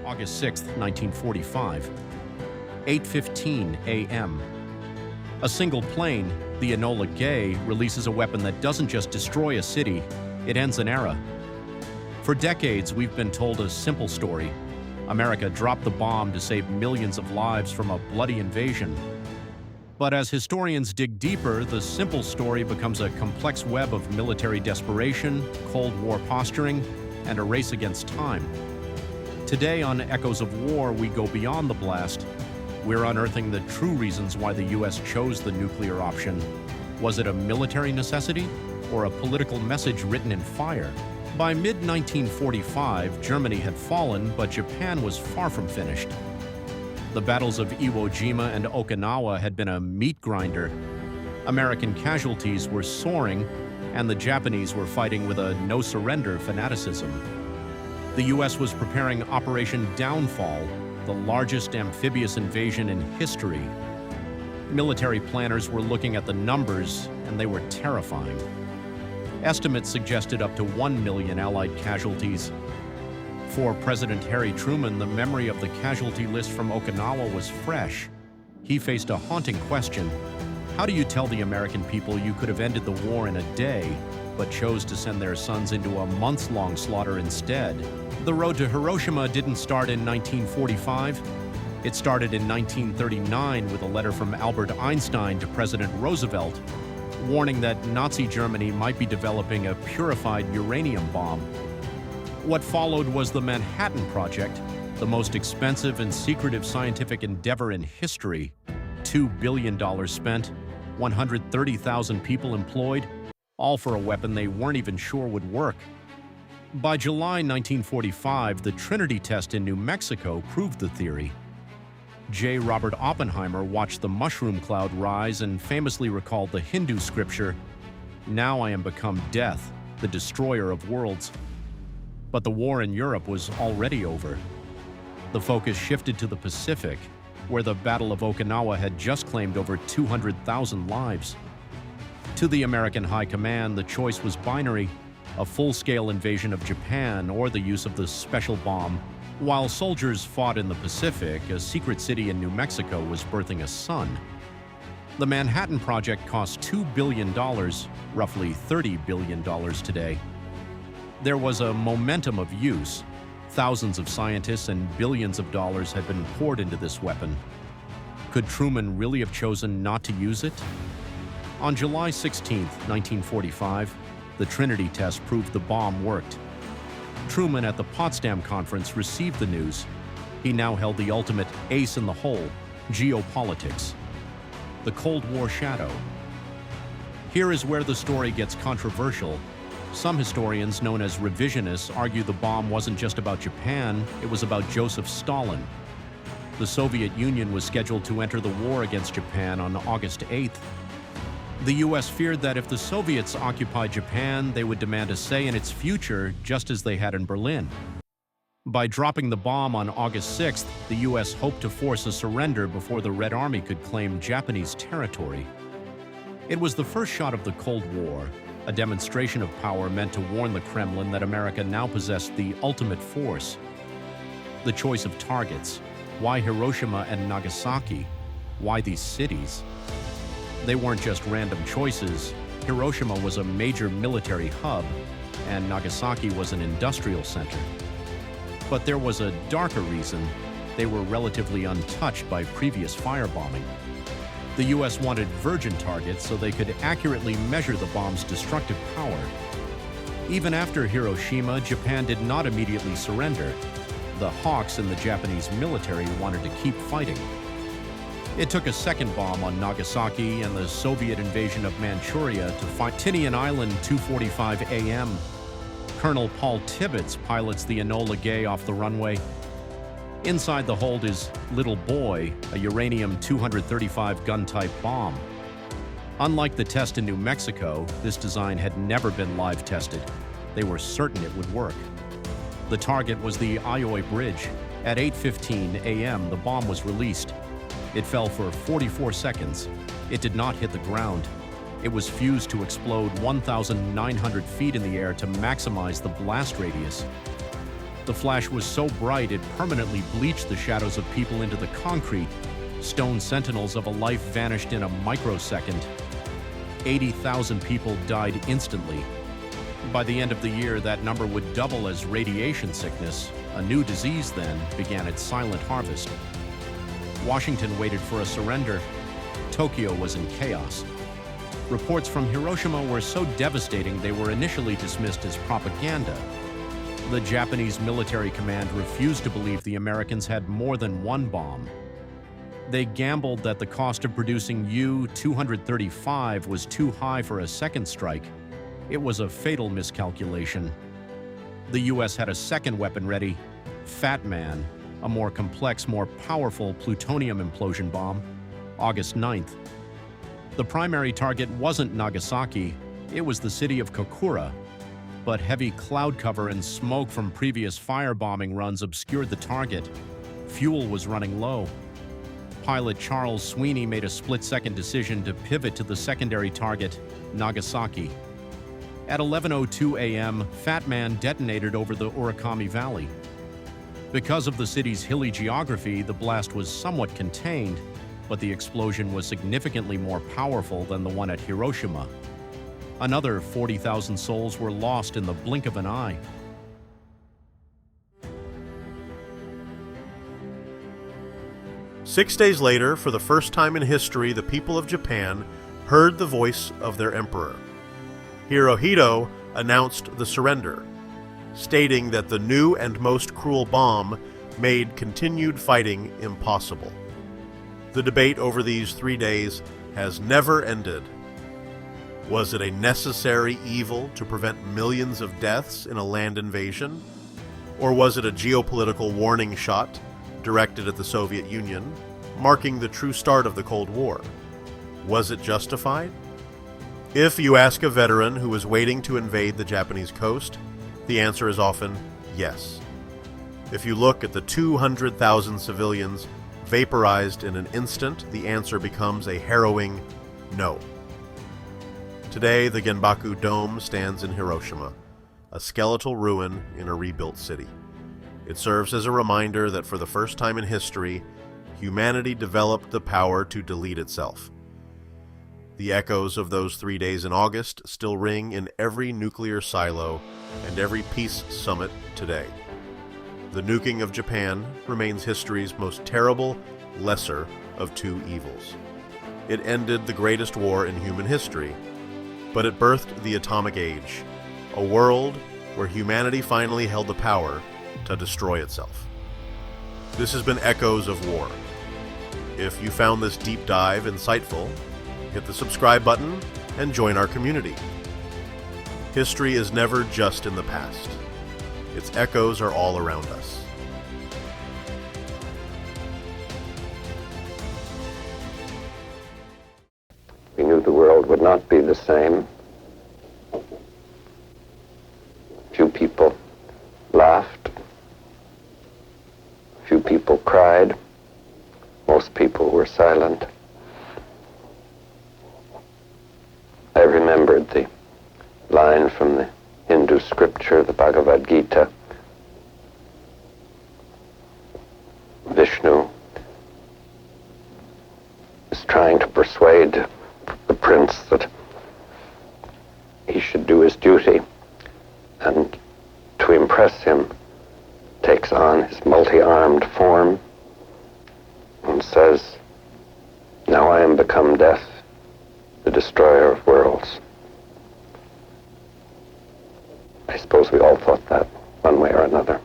August 6, 1945. 8:15 a.m. A single plane, the Enola Gay, releases a weapon that doesn't just destroy a city, it ends an era. For decades, we've been told a simple story. America dropped the bomb to save millions of lives from a bloody invasion. But as historians dig deeper, the simple story becomes a complex web of military desperation, Cold War posturing, and a race against time. Today on Echoes of War, we go beyond the blast. We're unearthing the true reasons why the U.S. chose the nuclear option. Was it a military necessity or a political message written in fire? By mid-1945, Germany had fallen, but Japan was far from finished. The battles of Iwo Jima and Okinawa had been a meat grinder. American casualties were soaring, and the Japanese were fighting with a no-surrender fanaticism. The U.S. was preparing Operation Downfall, the largest amphibious invasion in history. Military planners were looking at the numbers, and they were terrifying. Estimates suggested up to 1 million Allied casualties. For President Harry Truman, the memory of the casualty list from Okinawa was fresh. He faced a haunting question. How do you tell the American people you could have ended the war in a day, but chose to send their sons into a months-long slaughter instead? The road to Hiroshima didn't start in 1945. It started in 1939 with a letter from Albert Einstein to President Roosevelt, warning that Nazi Germany might be developing a purified uranium bomb. What followed was the Manhattan Project, the most expensive and secretive scientific endeavor in history. $2 billion spent, 130,000 people employed, all for a weapon they weren't even sure would work. By July 1945, the Trinity test in New Mexico proved the theory. J. Robert Oppenheimer watched the mushroom cloud rise and famously recalled the Hindu scripture, "Now I am become death, the destroyer of worlds." But the war in Europe was already over. The focus shifted to the Pacific, where the Battle of Okinawa had just claimed over 200,000 lives. To the American High Command, the choice was binary: a full-scale invasion of Japan or the use of the special bomb. While soldiers fought in the Pacific, a secret city in New Mexico was birthing a son. The Manhattan Project cost $2 billion, roughly $30 billion today. There was a momentum of use. Thousands of scientists and billions of dollars had been poured into this weapon. Could Truman really have chosen not to use it? On July 16, 1945, the Trinity test proved the bomb worked. Truman at the Potsdam Conference received the news. He now held the ultimate ace in the hole: geopolitics. The Cold War shadow. Here is where the story gets controversial. Some historians, known as revisionists, argue the bomb wasn't just about Japan, it was about Joseph Stalin. The Soviet Union was scheduled to enter the war against Japan on August 8th. The U.S. feared that if the Soviets occupied Japan, they would demand a say in its future, just as they had in Berlin. By dropping the bomb on August 6th, the U.S. hoped to force a surrender before the Red Army could claim Japanese territory. It was the first shot of the Cold War, a demonstration of power meant to warn the Kremlin that America now possessed the ultimate force. The choice of targets. Why Hiroshima and Nagasaki? Why these cities? They weren't just random choices. Hiroshima was a major military hub, and Nagasaki was an industrial center. But there was a darker reason. They were relatively untouched by previous firebombing. The U.S. wanted virgin targets so they could accurately measure the bomb's destructive power. Even after Hiroshima, Japan did not immediately surrender. The hawks in the Japanese military wanted to keep fighting. It took a second bomb on Nagasaki and the Soviet invasion of Manchuria to find Tinian Island 2:45 a.m. Colonel Paul Tibbets pilots the Enola Gay off the runway. Inside the hold is Little Boy, a uranium-235 gun-type bomb. Unlike the test in New Mexico, this design had never been live tested. They were certain it would work. The target was the Aoi Bridge. At 8:15 a.m., the bomb was released. It fell for 44 seconds. It did not hit the ground. It was fused to explode 1,900 feet in the air to maximize the blast radius. The flash was so bright it permanently bleached the shadows of people into the concrete. Stone sentinels of a life vanished in a microsecond. 80,000 people died instantly. By the end of the year, that number would double as radiation sickness. A new disease then began its silent harvest. Washington waited for a surrender. Tokyo was in chaos. Reports from Hiroshima were so devastating they were initially dismissed as propaganda. The Japanese military command refused to believe the Americans had more than one bomb. They gambled that the cost of producing U-235 was too high for a second strike. It was a fatal miscalculation. The U.S. had a second weapon ready, Fat Man, a more complex, more powerful plutonium implosion bomb, August 9th. The primary target wasn't Nagasaki, it was the city of Kokura, but heavy cloud cover and smoke from previous firebombing runs obscured the target. Fuel was running low. Pilot Charles Sweeney made a split-second decision to pivot to the secondary target, Nagasaki. At 11:02 a.m., Fat Man detonated over the Urakami Valley. Because of the city's hilly geography, the blast was somewhat contained, but the explosion was significantly more powerful than the one at Hiroshima. Another 40,000 souls were lost in the blink of an eye. Six days later, for the first time in history, the people of Japan heard the voice of their emperor. Hirohito announced the surrender, stating that the new and most cruel bomb made continued fighting impossible. The debate over these 3 days has never ended. Was it a necessary evil to prevent millions of deaths in a land invasion? Or was it a geopolitical warning shot directed at the Soviet Union, marking the true start of the Cold War? Was it justified? If you ask a veteran who was waiting to invade the Japanese coast, the answer is often yes. If you look at the 200,000 civilians vaporized in an instant, the answer becomes a harrowing no. Today, the Genbaku Dome stands in Hiroshima, a skeletal ruin in a rebuilt city. It serves as a reminder that for the first time in history, humanity developed the power to delete itself. The echoes of those 3 days in August still ring in every nuclear silo and every peace summit today. The nuking of Japan remains history's most terrible, lesser of two evils. It ended the greatest war in human history, but it birthed the atomic age, a world where humanity finally held the power to destroy itself. This has been Echoes of War. If you found this deep dive insightful, hit the subscribe button and join our community. History is never just in the past. Its echoes are all around us. We knew the world would not be the same. Few people laughed. Few people cried. Most people were silent. I remembered the line from the Hindu scripture, the Bhagavad Gita. Vishnu is trying to persuade the prince that he should do his duty, and to impress him takes on his multi-armed form and says, "Now I am become death, the destroyer of worlds." I suppose we all thought that one way or another.